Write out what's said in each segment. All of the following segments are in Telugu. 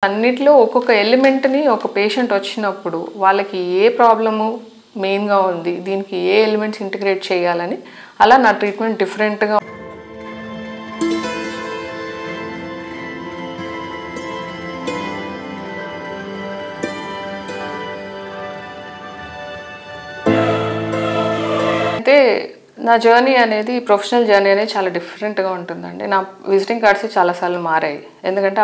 అన్నిట్లో ఒక్కొక్క ఎలిమెంట్ని ఒక పేషెంట్ వచ్చినప్పుడు వాళ్ళకి ఏ ప్రాబ్లము మెయిన్గా ఉంది, దీనికి ఏ ఎలిమెంట్స్ ఇంటిగ్రేట్ చేయాలని అలా నా ట్రీట్మెంట్ డిఫరెంట్గా. అయితే నా జర్నీ అనేది ప్రొఫెషనల్ జర్నీ అనేది చాలా డిఫరెంట్గా ఉంటుందండి. నా విజిటింగ్ కార్డ్స్ చాలాసార్లు మారాయి. ఎందుకంటే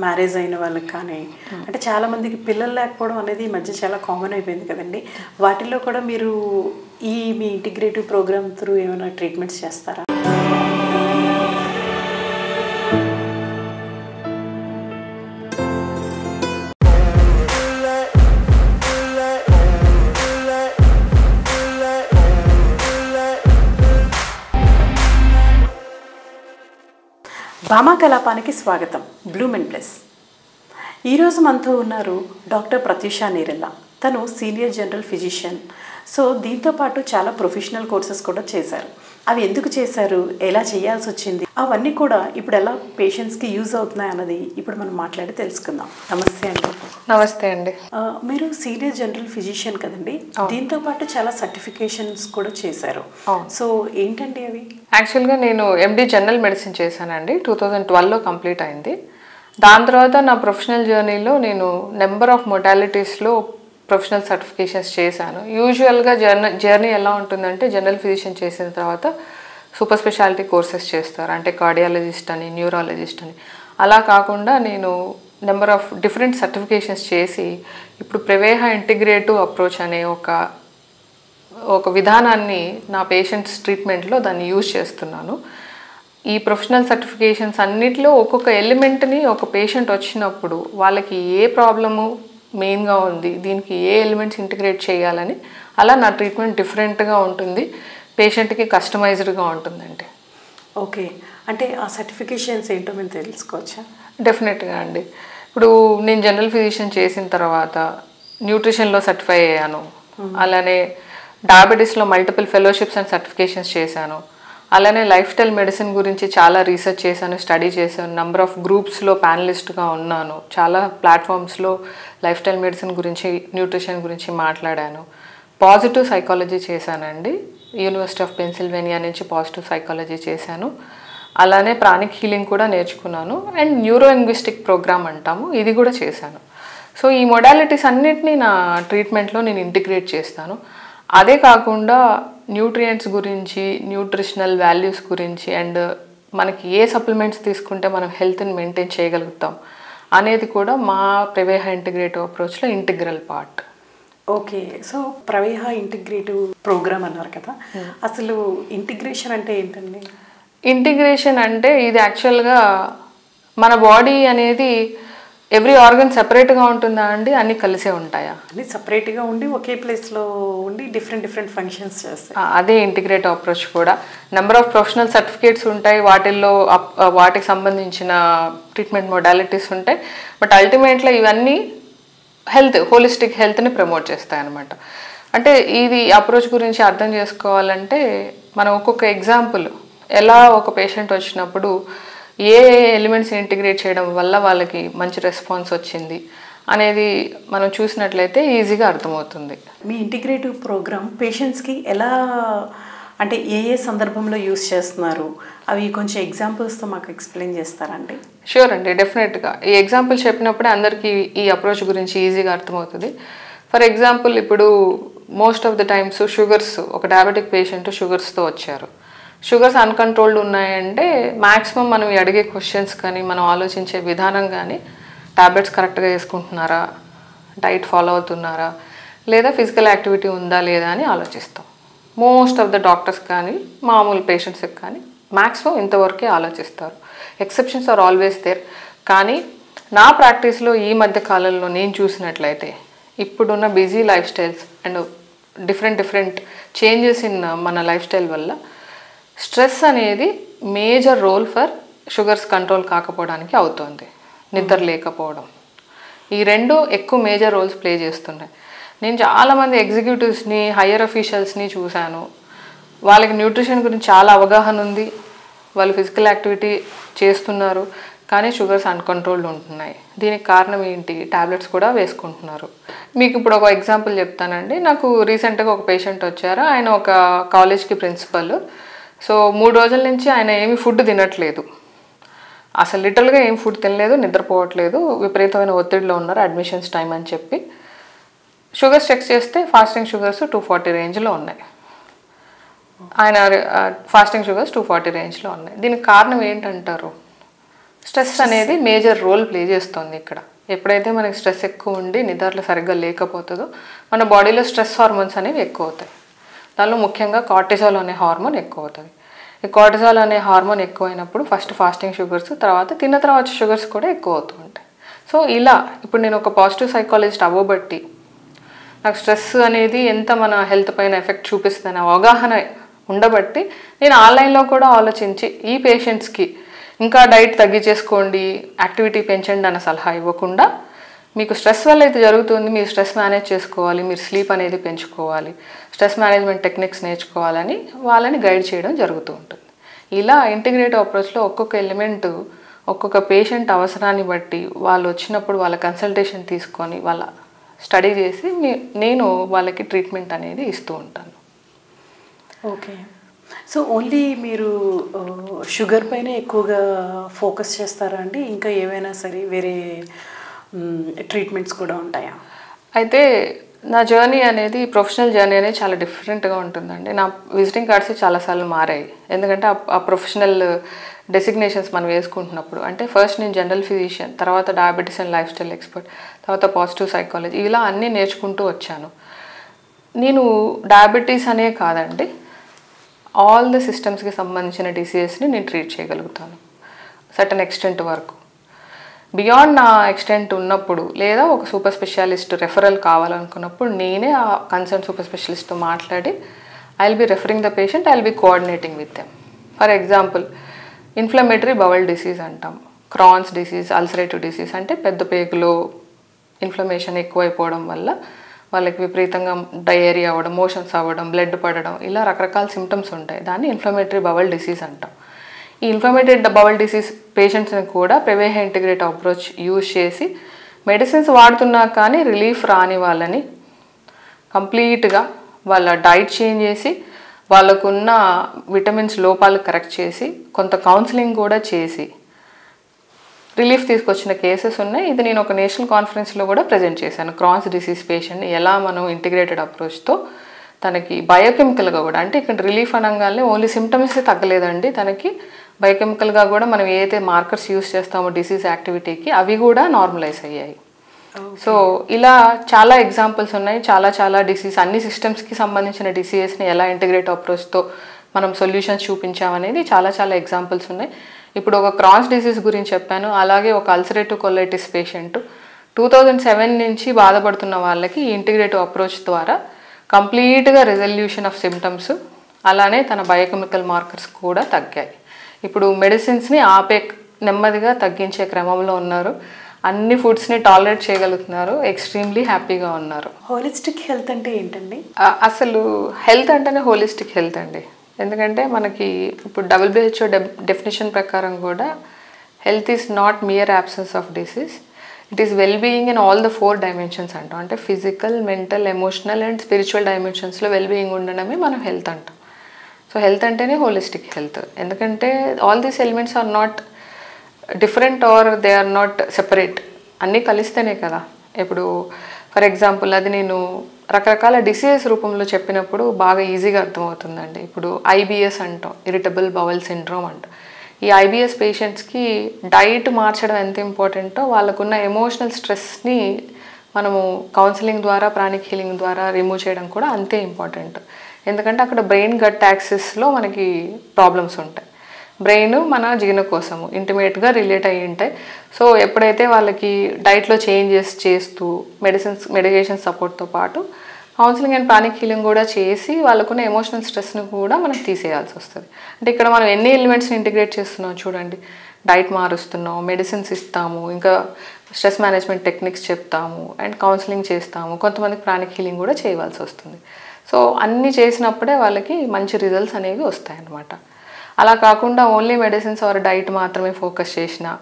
మ్యారేజ్ అయిన వాళ్ళకి కానీ అంటే చాలామందికి పిల్లలు లేకపోవడం అనేది ఈ మధ్య చాలా కామన్ అయిపోయింది కదండి. వాటిల్లో కూడా మీరు మీ ఇంటిగ్రేటివ్ ప్రోగ్రామ్ త్రూ ఏమైనా ట్రీట్మెంట్స్ చేస్తారా? భామా కలాపానికి స్వాగతం. Bloom and plus. ఈరోజు మనతో ఉన్నారు డాక్టర్ ప్రత్యూష నీరెల్ల. తను సీనియర్ జనరల్ ఫిజిషియన్. సో దీంతో పాటు చాలా ప్రొఫెషనల్ కోర్సెస్ కూడా చేశారు. అవి ఎందుకు చేశారు, ఎలా చేయాల్సి వచ్చింది, అవన్నీ కూడా ఇప్పుడు ఎలా పేషెంట్స్కి యూజ్ అవుతున్నాయి అన్నది ఇప్పుడు మనం మాట్లాడి తెలుసుకుందాం. నమస్తే అండి. నమస్తే అండి. మీరు సీనియర్ జనరల్ ఫిజిషియన్ కదండి, దీంతో పాటు చాలా సర్టిఫికేషన్స్ కూడా చేశారు. సో ఏంటండి అవి? యాక్చువల్గా నేను ఎండి జనరల్ మెడిసిన్ చేశానండి. 2012లో కంప్లీట్ అయింది. దాని తర్వాత నా ప్రొఫెషనల్ జర్నీలో నేను నెంబర్ ఆఫ్ మొడాలిటీస్లో ప్రొఫెషనల్ సర్టిఫికేషన్స్ చేశాను. యూజువల్గా జర్నీ ఎలా ఉంటుందంటే జనరల్ ఫిజిషియన్ చేసిన తర్వాత సూపర్ స్పెషాలిటీ కోర్సెస్ చేస్తారు, అంటే కార్డియాలజిస్ట్ అని, న్యూరాలజిస్ట్ అని. అలా కాకుండా నేను నెంబర్ ఆఫ్ డిఫరెంట్ సర్టిఫికేషన్స్ చేసి ఇప్పుడు ప్రవేహ ఇంటిగ్రేటివ్ అప్రోచ్ అనే ఒక విధానాన్ని నా పేషెంట్స్ ట్రీట్మెంట్లో దాన్ని యూజ్ చేస్తున్నాను. ఈ ప్రొఫెషనల్ సర్టిఫికేషన్స్ అన్నిట్లో ఒక్కొక్క ఎలిమెంట్ని ఒక పేషెంట్ వచ్చినప్పుడు వాళ్ళకి ఏ ప్రాబ్లము మెయిన్గా ఉంది, దీనికి ఏ ఎలిమెంట్స్ ఇంటిగ్రేట్ చేయాలని అలా నా ట్రీట్మెంట్ డిఫరెంట్గా ఉంటుంది, పేషెంట్కి కస్టమైజ్డ్గా ఉంటుందండి. ఓకే, అంటే ఆ సర్టిఫికేషన్స్ ఏంటో మేము తెలుసుకోవచ్చా? డెఫినెట్గా అండి. ఇప్పుడు నేను జనరల్ ఫిజిషియన్ చేసిన తర్వాత న్యూట్రిషన్లో సర్టిఫై అయ్యాను. అలానే డయాబెటీస్లో మల్టిపుల్ ఫెలోషిప్స్ అండ్ సర్టిఫికేషన్స్ చేశాను. అలానే లైఫ్ స్టైల్ మెడిసిన్ గురించి చాలా రీసెర్చ్ చేశాను, స్టడీ చేశాను. నెంబర్ ఆఫ్ గ్రూప్స్లో ప్యానలిస్ట్గా ఉన్నాను. చాలా ప్లాట్ఫామ్స్లో లైఫ్ స్టైల్ మెడిసిన్ గురించి, న్యూట్రిషన్ గురించి మాట్లాడాను. పాజిటివ్ సైకాలజీ చేశానండి. యూనివర్సిటీ ఆఫ్ పెన్సిల్వేనియా నుంచి పాజిటివ్ సైకాలజీ చేశాను. అలానే ప్రాణిక్ హీలింగ్ కూడా నేర్చుకున్నాను. అండ్ న్యూరో లింగ్విస్టిక్ ప్రోగ్రామ్ అంటాము, ఇది కూడా చేశాను. సో ఈ మొడాలిటీస్ అన్నిటినీ నా ట్రీట్మెంట్లో నేను ఇంటిగ్రేట్ చేస్తాను. అదే కాకుండా న్యూట్రియంట్స్ గురించి, న్యూట్రిషనల్ వాల్యూస్ గురించి, అండ్ మనకి ఏ సప్లిమెంట్స్ తీసుకుంటే మనం హెల్త్ని మెయింటైన్ చేయగలుగుతాం అనేది కూడా మా ప్రవేహ ఇంటిగ్రేటివ్ అప్రోచ్లో integral part. Okay, so Praveha integrative program అన్నారు కదా, అసలు ఇంటిగ్రేషన్ అంటే ఏంటండి? ఇంటిగ్రేషన్ అంటే ఇది యాక్చువల్గా మన బాడీ అనేది ఎవ్రీ ఆర్గన్ సెపరేట్గా ఉంటుందా అండి, అన్నీ కలిసే ఉంటాయా? అన్నీ సపరేట్గా ఉండి ఒకే ప్లేస్లో ఉండి డిఫరెంట్ ఫంక్షన్స్ చేస్తాయి. అదే ఇంటిగ్రేటివ్ అప్రోచ్ కూడా. నెంబర్ ఆఫ్ ప్రొఫెషనల్ సర్టిఫికేట్స్ ఉంటాయి, వాటిల్లో వాటికి సంబంధించిన ట్రీట్మెంట్ మొడాలిటీస్ ఉంటాయి. బట్ అల్టిమేట్గా ఇవన్నీ హోలిస్టిక్ హెల్త్ని ప్రమోట్ చేస్తాయి అన్నమాట. అంటే ఇది అప్రోచ్ గురించి అర్థం చేసుకోవాలంటే మనం ఒక్కొక్క ఎగ్జాంపుల్, ఎలా ఒక పేషెంట్ వచ్చినప్పుడు ఏ ఎలిమెంట్స్ ఇంటిగ్రేట్ చేయడం వల్ల వాళ్ళకి మంచి రెస్పాన్స్ వచ్చింది అనేది మనం చూసినట్లయితే ఈజీగా అర్థమవుతుంది. మీ ఇంటిగ్రేటివ్ ప్రోగ్రామ్ పేషెంట్స్కి ఎలా, అంటే ఏ సందర్భంలో యూస్ చేస్తున్నారు, అవి కొంచెం ఎగ్జాంపుల్స్తో మాకు ఎక్స్ప్లెయిన్ చేస్తారండి? షూర్ అండి, డెఫినెట్గా. ఈ ఎగ్జాంపుల్ చెప్పినప్పుడే అందరికీ ఈ అప్రోచ్ గురించి ఈజీగా అర్థమవుతుంది. ఫర్ ఎగ్జాంపుల్, ఇప్పుడు most of the times sugars, ఒక డయాబెటిక్ పేషెంట్ షుగర్స్తో వచ్చారు. షుగర్స్ అన్కంట్రోల్డ్ ఉన్నాయంటే మ్యాక్సిమం మనం అడిగే క్వశ్చన్స్ కానీ, మనం ఆలోచించే విధానం కానీ, టాబ్లెట్స్ కరెక్ట్గా వేసుకుంటున్నారా, డైట్ ఫాలో అవుతున్నారా, లేదా ఫిజికల్ యాక్టివిటీ ఉందా లేదా అని ఆలోచిస్తాం. మోస్ట్ ఆఫ్ ద డాక్టర్స్ కానీ, మామూలు పేషెంట్స్కి కానీ మ్యాక్సిమం ఇంతవరకే ఆలోచిస్తారు. Exceptions are always there. కానీ నా ప్రాక్టీస్లో ఈ మధ్య కాలంలో నేను చూసినట్లయితే ఇప్పుడున్న busy life styles and different changes in మన లైఫ్ స్టైల్ వల్ల స్ట్రెస్ అనేది major role for sugars control కాకపోవడానికి అవుతుంది. నిద్ర లేకపోవడం, ఈ రెండు ఎక్కువ మేజర్ రోల్స్ ప్లే చేస్తున్నాయి. నేను చాలామంది ఎగ్జిక్యూటివ్స్ని హయ్యర్ అఫీషియల్స్ని చూశాను. వాళ్ళకి న్యూట్రిషన్ గురించి చాలా అవగాహన ఉంది, వాళ్ళు ఫిజికల్ యాక్టివిటీ చేస్తున్నారు, కానీ షుగర్స్ అన్కంట్రోల్డ్ ఉంటున్నాయి. దీనికి కారణం ఏంటి? టాబ్లెట్స్ కూడా వేసుకుంటున్నారు. మీకు ఇప్పుడు ఒక ఎగ్జాంపుల్ చెప్తానండి. నాకు రీసెంట్గా ఒక పేషెంట్ వచ్చారు. ఆయన ఒక కాలేజ్కి ప్రిన్సిపల్. సో 3 రోజుల నుంచి ఆయన ఏమి ఫుడ్ తినట్లేదు, అసలు లిటరల్గా ఏం ఫుడ్ తినలేదు, నిద్రపోవట్లేదు, విపరీతమైన ఒత్తిడిలో ఉన్నారు, అడ్మిషన్స్ టైం అని చెప్పి. షుగర్స్ చెక్ చేస్తే ఫాస్టింగ్ షుగర్స్ 240 రేంజ్లో ఉన్నాయి. ఆయన ఫాస్టింగ్ షుగర్స్ 240 రేంజ్లో ఉన్నాయి. దీనికి కారణం ఏంటంటారు? స్ట్రెస్ అనేది మేజర్ రోల్ ప్లే చేస్తుంది ఇక్కడ. ఎప్పుడైతే మనకి స్ట్రెస్ ఎక్కువ ఉండి నిద్రలు సరిగ్గా లేకపోతుందో మన బాడీలో స్ట్రెస్ హార్మోన్స్ అనేవి ఎక్కువ అవుతాయి. దానిలో ముఖ్యంగా కార్టిజాల్ అనే హార్మోన్ ఎక్కువ అవుతుంది. ఈ కార్టిజాల్ అనే హార్మోన్ ఎక్కువైనప్పుడు ఫస్ట్ ఫాస్టింగ్ షుగర్స్, తర్వాత తిన్న తర్వాత షుగర్స్ కూడా ఎక్కువ అవుతూ ఉంటాయి. సో ఇలా ఇప్పుడు నేను ఒక పాజిటివ్ సైకాలజిస్ట్ అవ్వబట్టి నాకు స్ట్రెస్ అనేది ఎంత మన హెల్త్ పైన ఎఫెక్ట్ చూపిస్తుందనే అవగాహన ఉండబట్టి నేను ఆన్లైన్లో కూడా ఆలోచించి ఈ పేషెంట్స్కి ఇంకా డైట్ తగ్గించేసుకోండి, యాక్టివిటీ పెంచండి అన్న సలహా ఇవ్వకుండా, మీకు స్ట్రెస్ వల్ల అయితే జరుగుతుంది, మీరు స్ట్రెస్ మేనేజ్ చేసుకోవాలి, మీరు స్లీప్ అనేది పెంచుకోవాలి, స్ట్రెస్ మేనేజ్మెంట్ టెక్నిక్స్ నేర్చుకోవాలని వాళ్ళని గైడ్ చేయడం జరుగుతూ ఉంటుంది. ఇలా ఇంటిగ్రేటివ్ అప్రోచ్లో ఒక్కొక్క ఎలిమెంట్ ఒక్కొక్క పేషెంట్ అవసరాన్ని బట్టి వాళ్ళు వచ్చినప్పుడు వాళ్ళ కన్సల్టేషన్ తీసుకొని వాళ్ళ స్టడీ చేసి నేను వాళ్ళకి ట్రీట్మెంట్ అనేది ఇస్తూ ఉంటాను. ఓకే. సో ఓన్లీ మీరు షుగర్ పైన ఎక్కువగా ఫోకస్ చేస్తారా అండి? ఇంకా ఏమైనా సరే వేరే ట్రీట్మెంట్స్ కూడా ఉంటాయా? అయితే నా జర్నీ అనేది, ప్రొఫెషనల్ జర్నీ అనేది చాలా డిఫరెంట్గా ఉంటుందండి. నా విజిటింగ్ కార్డ్స్ చాలాసార్లు మారాయి. ఎందుకంటే ఆ ప్రొఫెషనల్ డెసిగ్నేషన్స్ మనం వేసుకుంటున్నప్పుడు, అంటే ఫస్ట్ నేను జనరల్ ఫిజిషియన్, తర్వాత diabetes and life style expert, తర్వాత పాజిటివ్ సైకాలజీ, ఇలా అన్నీ నేర్చుకుంటూ వచ్చాను. నేను డయాబెటీస్ అనే కాదండి, ఆల్ ద సిస్టమ్స్కి సంబంధించిన డిసీజెస్ని నేను ట్రీట్ చేయగలుగుతాను సర్టన్ ఎక్స్టెంట్ వరకు. బియాండ్ నా ఎక్స్టెంట్ ఉన్నప్పుడు లేదా ఒక సూపర్ స్పెషాలిస్ట్ రెఫరల్ కావాలనుకున్నప్పుడు నేనే ఆ కన్సర్న్ సూపర్ స్పెషలిస్ట్తో మాట్లాడి I will be referring the patient, I will be coordinating with them. For example inflammatory bowel disease అంటాం, క్రాన్స్ డిసీజ్, అల్సరేటివ్ డిసీజ్, అంటే పెద్ద పేగులో ఇన్ఫ్లమేషన్ ఎక్కువైపోవడం వల్ల వాళ్ళకి విపరీతంగా డయేరియా అవ్వడం, మోషన్స్ అవ్వడం, బ్లడ్ పడడం, ఇలా రకరకాల సిమ్టమ్స్ ఉంటాయి. దాన్ని ఇన్ఫ్లమేటరీ బవల్ డిసీజ్ అంటాం. ఈ ఇన్ఫ్లమేటరీ బవల్ డిసీజ్ పేషెంట్స్ని కూడా ప్రివేహ ఇంటిగ్రేటివ్ అప్రోచ్ యూజ్ చేసి మెడిసిన్స్ వాడుతున్నా కానీ రిలీఫ్ రాని వాళ్ళని కంప్లీట్గా వాళ్ళ డైట్ చేంజ్ చేసి, వాళ్ళకున్న విటమిన్స్ లోపాలు కరెక్ట్ చేసి, కొంత కౌన్సిలింగ్ కూడా చేసి రిలీఫ్ తీసుకొచ్చిన కేసెస్ ఉన్నాయి. ఇది నేను ఒక నేషనల్ కాన్ఫరెన్స్లో కూడా ప్రజెంట్ చేశాను. క్రాన్స్ డిసీజ్ పేషెంట్ని ఎలా మనం ఇంటిగ్రేటెడ్ అప్రోచ్తో తనకి బయోకెమికల్గా కూడా, అంటే ఇక్కడ రిలీఫ్ అనగానే ఓన్లీ సిమ్టమ్స్ తగ్గలేదండి, తనకి బయోకెమికల్గా కూడా మనం ఏదైతే మార్కర్స్ యూస్ చేస్తామో డిసీజ్ యాక్టివిటీకి అవి కూడా నార్మలైజ్ అయ్యాయి. సో ఇలా చాలా ఎగ్జాంపుల్స్ ఉన్నాయి. చాలా డిసీజ్, అన్ని సిస్టమ్స్కి సంబంధించిన డిసీజెస్ని ఎలా ఇంటిగ్రేటివ్ అప్రోచ్తో మనం సొల్యూషన్స్ చూపించామనేది చాలా ఎగ్జాంపుల్స్ ఉన్నాయి. ఇప్పుడు ఒక క్రాన్స్ డిసీజ్ గురించి చెప్పాను. అలాగే ఒక అల్సరేటివ్ కొలైటిస్ పేషెంట్ 2007 నుంచి బాధపడుతున్న వాళ్ళకి ఇంటిగ్రేటివ్ అప్రోచ్ ద్వారా కంప్లీట్గా రెజల్యూషన్ ఆఫ్ సిమ్టమ్స్, అలానే తన బయోకెమికల్ మార్కర్స్ కూడా తగ్గాయి. ఇప్పుడు మెడిసిన్స్ని నెమ్మదిగా తగ్గించే క్రమంలో ఉన్నారు. అన్ని ఫుడ్స్ని టాలరేట్ చేయగలుగుతున్నారు, ఎక్స్ట్రీమ్లీ హ్యాపీగా ఉన్నారు. హోలిస్టిక్ హెల్త్ అంటే ఏంటండి? అసలు హెల్త్ అంటేనే హోలిస్టిక్ హెల్త్ అండి. ఎందుకంటే మనకి ఇప్పుడు WHO డెఫినేషన్ ప్రకారం కూడా health is not mere absence of disease, it is well being in all the 4 dimensions అంటాం. అంటే physical, mental, emotional and spiritual డైమెన్షన్స్లో వెల్ బీయింగ్ ఉండడమే మనం హెల్త్ అంటాం. సో హెల్త్ అంటేనే హోలిస్టిక్ హెల్త్. ఎందుకంటే all these elements are not different are they are not separate, అన్నీ కలిస్తేనే కదా. ఇప్పుడు ఫర్ ఎగ్జాంపుల్ అది నేను రకరకాల డిసీజెస్ రూపంలో చెప్పినప్పుడు బాగా ఈజీగా అర్థమవుతుందండి. ఇప్పుడు IBS అంటాం, ఇరిటబుల్ బవల్ సిండ్రోమ్ అంటాం. ఈ IBS పేషెంట్స్కి డైట్ మార్చడం ఎంత ఇంపార్టెంటో వాళ్ళకున్న ఎమోషనల్ స్ట్రెస్ని మనము కౌన్సిలింగ్ ద్వారా, ప్రాణిక్ హీలింగ్ ద్వారా రిమూవ్ చేయడం కూడా అంతే ఇంపార్టెంట్. ఎందుకంటే అక్కడ బ్రెయిన్ గట్ యాక్సిస్లో మనకి ప్రాబ్లమ్స్ ఉంటాయి. బ్రెయిన్ మన జీర్ణకోశము ఇంటిమేట్గా రిలేట్ అయ్యి ఉంటాయి. సో ఎప్పుడైతే వాళ్ళకి డైట్లో చేంజెస్ చేస్తూ మెడికేషన్ సపోర్ట్తో పాటు కౌన్సిలింగ్ అండ్ ప్రాణిక్ హీలింగ్ కూడా చేసి వాళ్ళకున్న ఎమోషనల్ స్ట్రెస్ని కూడా మనం తీసేయాల్సి వస్తుంది. అంటే ఇక్కడ మనం ఎన్ని ఎలిమెంట్స్ని ఇంటిగ్రేట్ చేస్తున్నాం చూడండి. డైట్ మారుస్తున్నాం, మెడిసిన్స్ ఇస్తాము, ఇంకా స్ట్రెస్ మేనేజ్మెంట్ టెక్నిక్స్ చెప్తాము అండ్ కౌన్సిలింగ్ చేస్తాము. కొంతమందికి ప్రాణిక్ హీలింగ్ కూడా చేయవలసి వస్తుంది. సో అన్నీ చేసినప్పుడే వాళ్ళకి మంచి రిజల్ట్స్ అనేవి వస్తాయన్నమాట. అలా కాకుండా ఓన్లీ మెడిసిన్స్ ఆర్ డైట్ మాత్రమే ఫోకస్ చేసినా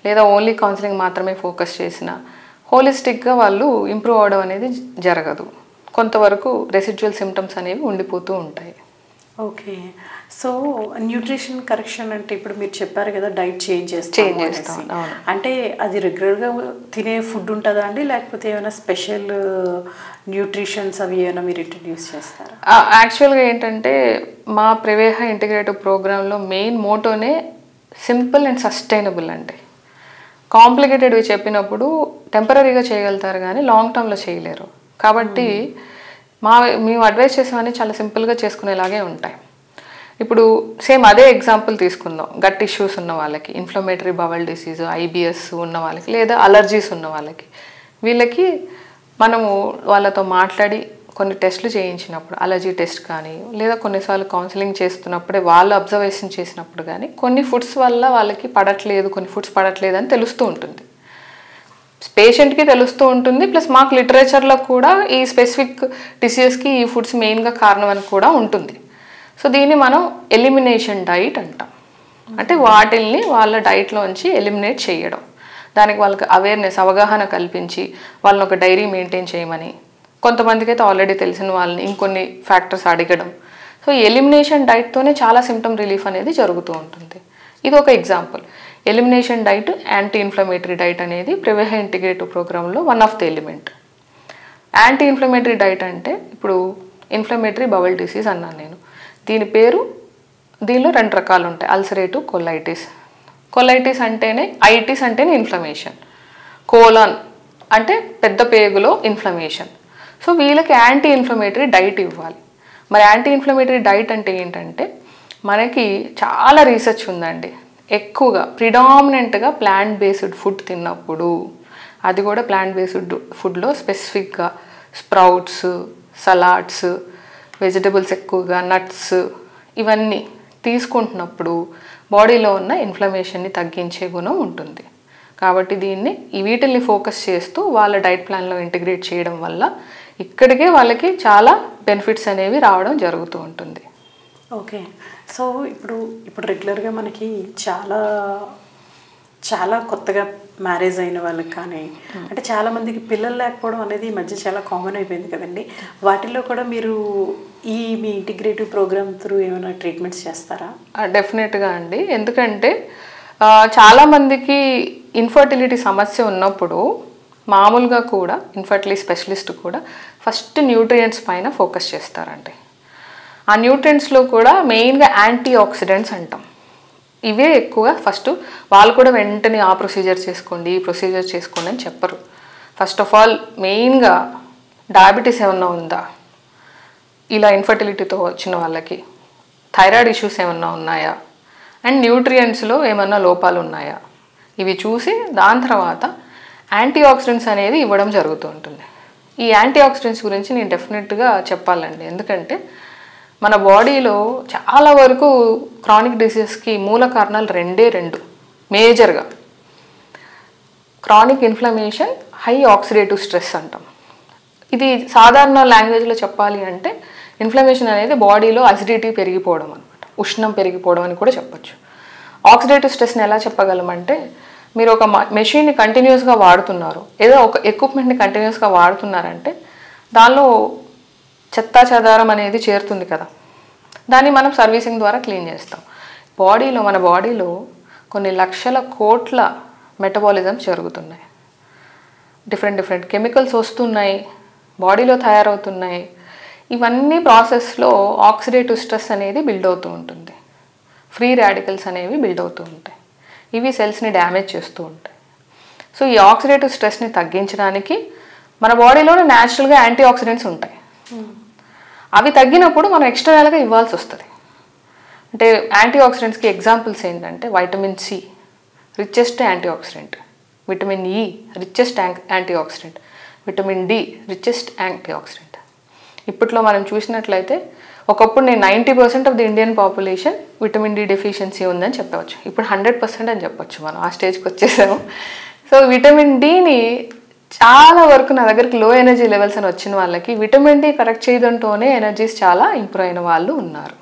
లేదా ఓన్లీ కౌన్సిలింగ్ మాత్రమే ఫోకస్ చేసినా హోలిస్టిక్గా వాళ్ళు ఇంప్రూవ్ అవ్వడం అనేది జరగదు. కొంతవరకు రెసిడ్యువల్ సిమ్టమ్స్ అనేవి ఉండిపోతూ ఉంటాయి. ఓకే. సో న్యూట్రిషన్ కరెక్షన్ అంటే ఇప్పుడు మీరు చెప్పారు కదా, డైట్ చేంజ్ చేస్తాం. అంటే అది రెగ్యులర్గా తినే ఫుడ్ ఉంటుందా అండి, లేకపోతే ఏమైనా స్పెషల్ న్యూట్రిషన్స్ అవి ఏమైనా మీరు ఇంట్రడ్యూస్ చేస్తారా? యాక్చువల్గా ఏంటంటే మా ప్రవేహ ఇంటిగ్రేటివ్ ప్రోగ్రాంలో మెయిన్ మోటోనే సింపుల్ అండ్ సస్టైనబుల్ అండి. కాంప్లికేటెడ్వి చెప్పినప్పుడు టెంపరీగా చేయగలుగుతారు కానీ లాంగ్ టర్మ్లో చేయలేరు. కాబట్టి మేము అడ్వైస్ చేసేవన్నీ చాలా సింపుల్గా చేసుకునేలాగే ఉంటాయి. ఇప్పుడు సేమ్ అదే ఎగ్జాంపుల్ తీసుకుందాం. గట్ ఇష్యూస్ ఉన్న వాళ్ళకి, ఇన్ఫ్లమేటరీ బవల్ డిసీజ్, ఐబిఎస్ ఉన్న వాళ్ళకి, లేదా అలర్జీస్ ఉన్న వాళ్ళకి, వీళ్ళకి మనము వాళ్ళతో మాట్లాడి కొన్ని టెస్టులు చేయించినప్పుడు, అలర్జీ టెస్ట్ కానీ లేదా కొన్నిసార్లు కౌన్సిలింగ్ చేస్తున్నప్పుడే వాళ్ళు అబ్జర్వేషన్ చేసినప్పుడు కానీ కొన్ని ఫుడ్స్ వల్ల వాళ్ళకి పడట్లేదు, కొన్ని ఫుడ్స్ పడట్లేదు అని తెలుస్తూ ఉంటుంది. పేషెంట్కి తెలుస్తూ ఉంటుంది, ప్లస్ మాకు లిటరేచర్లో కూడా ఈ స్పెసిఫిక్ డిసీజెస్కి ఈ ఫుడ్స్ మెయిన్గా కారణం అని కూడా ఉంటుంది. సో దీన్ని మనం ఎలిమినేషన్ డైట్ అంటాం. అంటే వాటిల్ని వాళ్ళ డైట్లోంచి ఎలిమినేట్ చేయడం, దానికి వాళ్ళకి అవేర్నెస్, అవగాహన కల్పించి వాళ్ళని ఒక డైరీ మెయింటైన్ చేయమని, కొంతమందికి అయితే ఆల్రెడీ తెలిసిన వాళ్ళని ఇంకొన్ని ఫ్యాక్టర్స్ అడగడం. సో ఎలిమినేషన్ డైట్తోనే చాలా సిమ్టమ్ రిలీఫ్ అనేది జరుగుతూ ఉంటుంది. ఇది ఒక example. Elimination diet, anti inflammatory diet అనేది ప్రవేహ ఇంటిగ్రేటివ్ ప్రోగ్రాంలో one of the element. Anti inflammatory diet అంటే ఇప్పుడు ఇన్ఫ్లమేటరీ బవల్ డిసీజ్ అన్నాను నేను. దీనిలో 2 రకాలు ఉంటాయి, అల్సరేటివ్, కొలైటిస్. కొలైటిస్ అంటేనే, ఐటిస్ అంటేనే ఇన్ఫ్లమేషన్, కోలాన్ అంటే పెద్ద పేగులో ఇన్ఫ్లమేషన్. సో వీళ్ళకి యాంటీ ఇన్ఫ్లమేటరీ డైట్ ఇవ్వాలి. మరి యాంటీ ఇన్ఫ్లమేటరీ డైట్ అంటే ఏంటంటే మనకి చాలా రీసెర్చ్ ఉందండి. ఎక్కువగా ప్రిడామినెంట్గా ప్లాంట్ బేస్డ్ ఫుడ్ తిన్నప్పుడు, అది కూడా ప్లాంట్ బేస్డ్ ఫుడ్లో స్పెసిఫిక్గా స్ప్రౌట్స్, సలాడ్స్, వెజిటబుల్స్ ఎక్కువగా, నట్స్ ఇవన్నీ తీసుకుంటున్నప్పుడు బాడీలో ఉన్న ఇన్ఫ్లమేషన్ని తగ్గించే గుణం ఉంటుంది. కాబట్టి దీన్ని వీటిల్ని ఫోకస్ చేస్తూ వాళ్ళ డైట్ ప్లాన్లో ఇంటిగ్రేట్ చేయడం వల్ల ఇక్కడికే వాళ్ళకి చాలా బెనిఫిట్స్ అనేవి రావడం జరుగుతూ ఉంటుంది. ఓకే. సో ఇప్పుడు రెగ్యులర్గా మనకి చాలా కొత్తగా మ్యారేజ్ అయిన వాళ్ళకి కానీ, అంటే చాలామందికి పిల్లలు లేకపోవడం అనేది ఈ మధ్య చాలా కామన్ అయిపోయింది కదండి. వాటిల్లో కూడా మీరు మీ ఇంటిగ్రేటివ్ ప్రోగ్రామ్ త్రూ ఏమైనా ట్రీట్మెంట్స్ చేస్తారా? డెఫినెట్గా అండి. ఎందుకంటే చాలామందికి ఇన్ఫర్టిలిటీ సమస్య ఉన్నప్పుడు మామూలుగా కూడా ఇన్ఫర్టిలిటీ స్పెషలిస్ట్ కూడా ఫస్ట్ న్యూట్రియంట్స్ పైన ఫోకస్ చేస్తారండి. ఆ న్యూట్రియంట్స్లో కూడా మెయిన్గా యాంటీ ఆక్సిడెంట్స్ అంటాం. ఇవే ఎక్కువగా ఫస్ట్ వాళ్ళు కూడా వెంటనే ఆ ప్రొసీజర్ చేసుకోండి, ఈ ప్రొసీజర్ చేసుకోండి అని చెప్పరు. ఫస్ట్ ఆఫ్ ఆల్ మెయిన్గా డయాబెటీస్ ఏమన్నా ఉందా, ఇలా ఇన్ఫర్టిలిటీతో వచ్చిన వాళ్ళకి థైరాయిడ్ ఇష్యూస్ ఏమన్నా ఉన్నాయా, అండ్ న్యూట్రియంట్స్లో ఏమన్నా లోపాలు ఉన్నాయా, ఇవి చూసి దాని తర్వాత యాంటీ ఆక్సిడెంట్స్ అనేది ఇవ్వడం జరుగుతూ ఉంటుంది. ఈ యాంటీ ఆక్సిడెంట్స్ గురించి నేను డెఫినెట్గా చెప్పాలండి. ఎందుకంటే మన బాడీలో చాలా వరకు క్రానిక్ డిసీజెస్కి మూల కారణాలు 2 మేజర్గా. Chronic inflammation, high oxidative stress అంటాం. ఇది సాధారణ లాంగ్వేజ్లో చెప్పాలి అంటే ఇన్ఫ్లమేషన్ అనేది బాడీలో అసిడిటీ పెరిగిపోవడం అనమాట, ఉష్ణం పెరిగిపోవడం అని కూడా చెప్పచ్చు. ఆక్సిడేటివ్ స్ట్రెస్ని ఎలా చెప్పగలమంటే మీరు ఒక మెషిన్ని కంటిన్యూస్గా వాడుతున్నారు, ఏదో ఒక ఎక్విప్మెంట్ని కంటిన్యూస్గా వాడుతున్నారంటే దానిలో చెత్తా చెదారం అనేది చేరుతుంది కదా, దాన్ని మనం సర్వీసింగ్ ద్వారా క్లీన్ చేస్తాం. మన బాడీలో కొన్ని లక్షల కోట్ల మెటబాలిజమ్స్ జరుగుతున్నాయి. డిఫరెంట్ కెమికల్స్ వస్తున్నాయి, బాడీలో తయారవుతున్నాయి. ఇవన్నీ ప్రాసెస్లో ఆక్సిడేటివ్ స్ట్రెస్ అనేది బిల్డ్ అవుతూ ఉంటుంది, ఫ్రీ రాడికల్స్ అనేవి బిల్డ్ అవుతూ ఉంటాయి. ఇవి సెల్స్ని డ్యామేజ్ చేస్తూ ఉంటాయి. సో ఈ ఆక్సిడేటివ్ స్ట్రెస్ని తగ్గించడానికి మన బాడీలోనే న్యాచురల్గా యాంటీ ఆక్సిడెంట్స్ ఉంటాయి. అవి తగ్గినప్పుడు మనం ఎక్స్టర్నల్గా ఇవ్వాల్సి వస్తుంది. అంటే యాంటీ ఆక్సిడెంట్స్కి ఎగ్జాంపుల్స్ ఏంటంటే vitamin C richest antioxidant, vitamin E richest antioxidant, vitamin D richest antioxidant. ఇప్పట్లో మనం చూసినట్లయితే ఒకప్పుడు నేను 90% of the Indian population vitamin D deficiency ఉందని చెప్పవచ్చు. ఇప్పుడు 100% అని చెప్పొచ్చు, మనం ఆ స్టేజ్కి వచ్చేసాము. సో విటమిన్ డిని చాలా వరకు నా దగ్గరికి లో ఎనర్జీ లెవెల్స్ అని వచ్చిన వాళ్ళకి విటమిన్ డి కరెక్ట్ చేయడంతోనే ఎనర్జీస్ చాలా ఇంప్రూవ్ అయిన వాళ్ళు ఉన్నారు.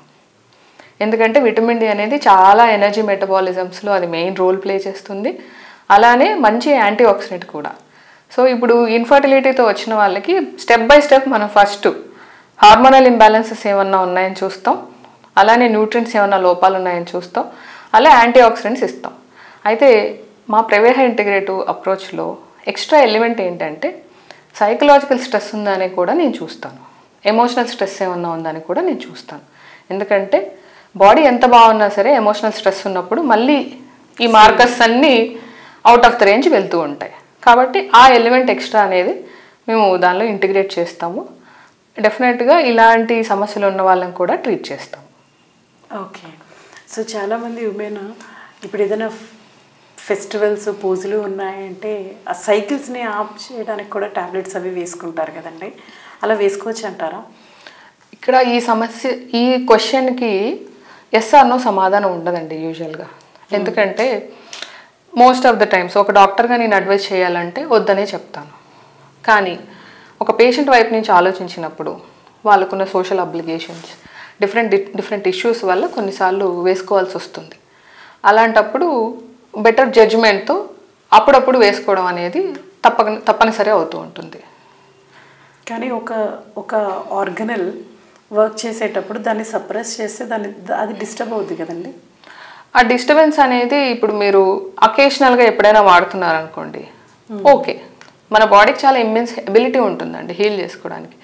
ఎందుకంటే విటమిన్ డి అనేది చాలా ఎనర్జీ మెటబాలిజమ్స్లో అది మెయిన్ రోల్ ప్లే చేస్తుంది. అలానే మంచి యాంటీ ఆక్సిడెంట్ కూడా. సో ఇప్పుడు ఇన్ఫర్టిలిటీతో వచ్చిన వాళ్ళకి స్టెప్ బై స్టెప్ మనం ఫస్ట్ హార్మోనల్ ఇంబ్యాలెన్సెస్ ఏమన్నా ఉన్నాయని చూస్తాం, అలానే న్యూట్రియంట్స్ ఏమన్నా లోపాలు ఉన్నాయని చూస్తాం, అలా యాంటీ ఆక్సిడెంట్స్ ఇస్తాం. అయితే మా ప్రవేహ ఇంటిగ్రేటివ్ అప్రోచ్లో ఎక్స్ట్రా ఎలిమెంట్ ఏంటంటే సైకలాజికల్ స్ట్రెస్ ఉందని కూడా నేను చూస్తాను, ఎమోషనల్ స్ట్రెస్ ఏమన్నా ఉందని కూడా నేను చూస్తాను. ఎందుకంటే బాడీ ఎంత బాగున్నా సరే ఎమోషనల్ స్ట్రెస్ ఉన్నప్పుడు మళ్ళీ ఈ మార్కర్స్ అన్నీ అవుట్ ఆఫ్ ద రేంజ్ వెళ్తూ ఉంటాయి. కాబట్టి ఆ ఎలిమెంట్ ఎక్స్ట్రా అనేది మేము దానిలో ఇంటిగ్రేట్ చేస్తాము. డెఫినెట్గా ఇలాంటి సమస్యలు ఉన్న వాళ్ళని కూడా ట్రీట్ చేస్తాము. ఓకే. సో చాలామంది ఉమెన్ ఇప్పుడు ఏదైనా ఫెస్టివల్స్ పూజలు ఉన్నాయంటే ఆ సైకిల్స్ని ఆఫ్ చేయడానికి కూడా టాబ్లెట్స్ అవి వేసుకుంటారు కదండి, అలా వేసుకోవచ్చు అంటారా? ఇక్కడ ఈ క్వశ్చన్కి ఎస్ ఆర్ నో సమాధానం ఉండదండి యూజువల్గా. ఎందుకంటే మోస్ట్ ఆఫ్ ద టైమ్స్ ఒక డాక్టర్గా నేను అడ్వైస్ చేయాలంటే వద్దనే చెప్తాను. కానీ ఒక పేషెంట్ వైపు నుంచి ఆలోచించినప్పుడు వాళ్ళకున్న సోషల్ అబ్లిగేషన్స్, డిఫరెంట్ ఇష్యూస్ వల్ల కొన్నిసార్లు వేసుకోవాల్సి వస్తుంది. అలాంటప్పుడు బెటర్ జడ్జ్మెంట్తో అప్పుడప్పుడు వేసుకోవడం అనేది తప్పనిసరి అవుతూ ఉంటుంది. కానీ ఒక ఆర్గనల్ వర్క్ చేసేటప్పుడు దాన్ని సప్రెస్ చేస్తే అది డిస్టర్బ్ అవుతుంది కదండి. ఆ డిస్టర్బెన్స్ అనేది ఇప్పుడు మీరు అకేషనల్గా ఎప్పుడైనా వాడుతున్నారనుకోండి, ఓకే, మన బాడీకి చాలా ఇమ్మెన్స్ ఎబిలిటీ ఉంటుందండి హీల్ చేసుకోవడానికి.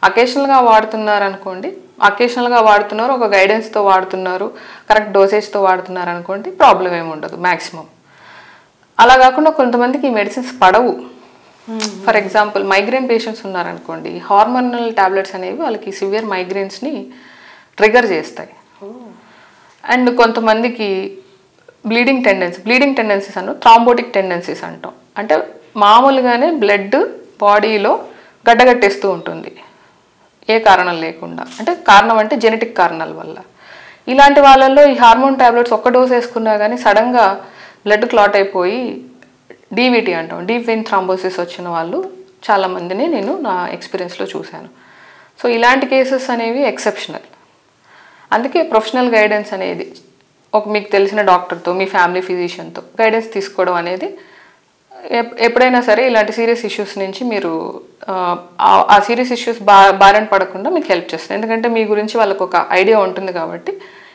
అకేషనల్గా వాడుతున్నారనుకోండి, అకేషనల్గా వాడుతున్నారు, ఒక గైడెన్స్తో వాడుతున్నారు, కరెక్ట్ డోసేజ్తో వాడుతున్నారు అనుకోండి, ప్రాబ్లం ఏమి ఉండదు మ్యాక్సిమం. అలా కాకుండా కొంతమందికి ఈ మెడిసిన్స్ పడవు. ఫర్ ఎగ్జాంపుల్ మైగ్రేన్ పేషెంట్స్ ఉన్నారనుకోండి, హార్మోనల్ టాబ్లెట్స్ అనేవి వాళ్ళకి సివియర్ మైగ్రేన్స్ని ట్రిగర్ చేస్తాయి. అండ్ కొంతమందికి బ్లీడింగ్ టెండెన్సీస్ అను థ్రాంబోటిక్ టెండెన్సీస్ అంటాం. అంటే మామూలుగానే బ్లడ్ బాడీలో గడ్డగట్టేస్తూ ఉంటుంది ఏ కారణం లేకుండా, అంటే కారణం అంటే జెనెటిక్ కారణాల వల్ల. ఇలాంటి వాళ్ళల్లో ఈ హార్మోన్ టాబ్లెట్స్ ఒక్క డోస్ వేసుకున్నా కానీ సడన్గా బ్లడ్ క్లాట్ అయిపోయి డీవీటీ అంటాం, డీప్ వెయిన్ థ్రాంబోసిస్ వచ్చిన వాళ్ళు చాలామందిని నేను నా ఎక్స్పీరియన్స్లో చూశాను. సో ఇలాంటి కేసెస్ అనేవి ఎక్సెప్షనల్. అందుకే ప్రొఫెషనల్ గైడెన్స్ అనేది మీకు తెలిసిన డాక్టర్తో, మీ ఫ్యామిలీ ఫిజిషియన్తో గైడెన్స్ తీసుకోవడం అనేది ఎప్పుడైనా సరే ఇలాంటి సీరియస్ ఇష్యూస్ నుంచి మీరు ఆ సీరియస్ ఇష్యూస్ బారిన పడకుండా మీకు హెల్ప్ చేస్తుంది. ఎందుకంటే మీ గురించి వాళ్ళకు ఒక ఐడియా ఉంటుంది కాబట్టి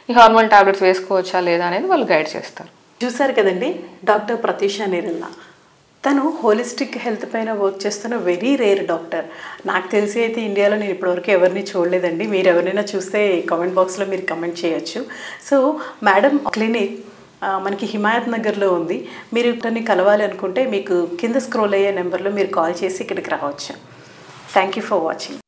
ఈ హార్మోన్ టాబ్లెట్స్ వేసుకోవచ్చా లేదా అనేది వాళ్ళు గైడ్ చేస్తారు. చూసారు కదండి డాక్టర్ ప్రత్యూష నీరెల్లా. తను హోలిస్టిక్ హెల్త్ పైన వర్క్ చేస్తున్న వెరీ రేర్ డాక్టర్. నాకు తెలిసి అయితే ఇండియాలో నేను ఇప్పటివరకు ఎవరిని చూడలేదండి. మీరు ఎవరైనా చూస్తే కామెంట్ బాక్స్లో మీరు కమెంట్ చేయొచ్చు. సో మేడం క్లినిక్ మనకి హిమాయత్ నగర్లో ఉంది. మీరు ఇక్కడిని కలవాలి అనుకుంటే మీకు కింద స్క్రోల్ అయ్యే నెంబర్లో మీరు కాల్ చేసి ఇక్కడికి రావచ్చు. Thank you for watching.